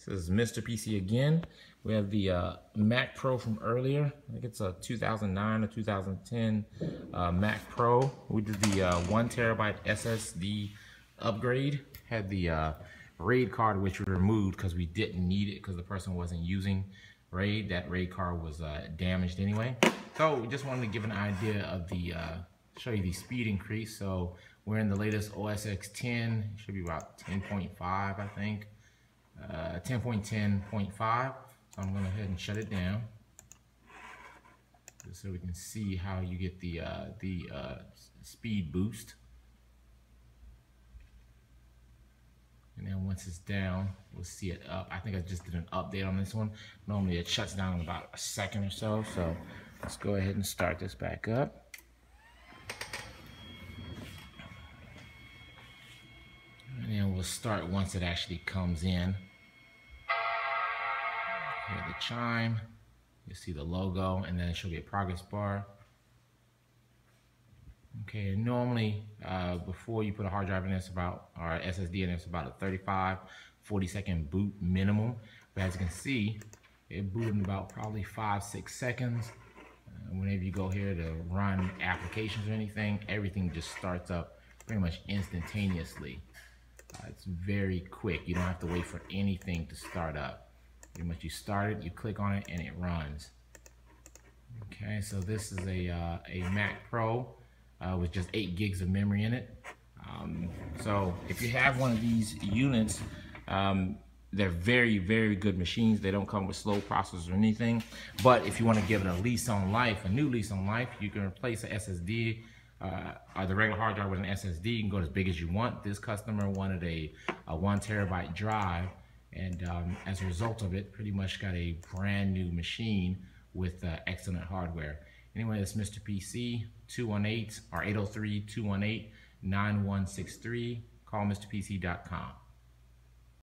This is Mr. PC again. We have the Mac Pro from earlier. I think it's a 2009 or 2010 Mac Pro. We did the 1 terabyte SSD upgrade. Had the RAID card, which we removed because we didn't need it because the person wasn't using RAID. That RAID card was damaged anyway. So we just wanted to give an idea of the, show you the speed increase. So we're in the latest OS X 10. It should be about 10.5, I think. 10.10.5. So I'm going to go ahead and shut it down just so we can see how you get the speed boost. And then once it's down, we'll see it up. I think I just did an update on this one. Normally it shuts down in about a second or so. So let's go ahead and start this back up. And then we'll start once it actually comes in. Hear the chime, you'll see the logo, and then it should be a progress bar. Okay, and normally before you put a hard drive in, it's about, or SSD in, it's about a 35-40 second boot minimum. But as you can see, it booted in about probably 5-6 seconds. Whenever you go here to run applications or anything, everything just starts up pretty much instantaneously. It's very quick. You don't have to wait for anything to start up. Pretty much you start it, you click on it, and it runs. Okay, so this is a Mac Pro with just 8 gigs of memory in it. So if you have one of these units, they're very, very good machines. They don't come with slow processors or anything. But if you want to give it a lease on life, a new lease on life, you can replace the SSD or the regular hard drive with an SSD. You can go as big as you want. This customer wanted a 1 terabyte drive. And as a result of it, pretty much got a brand new machine with excellent hardware. Anyway, it's Mr. PC, 218 or 803-218-9163. Call MrPC.com.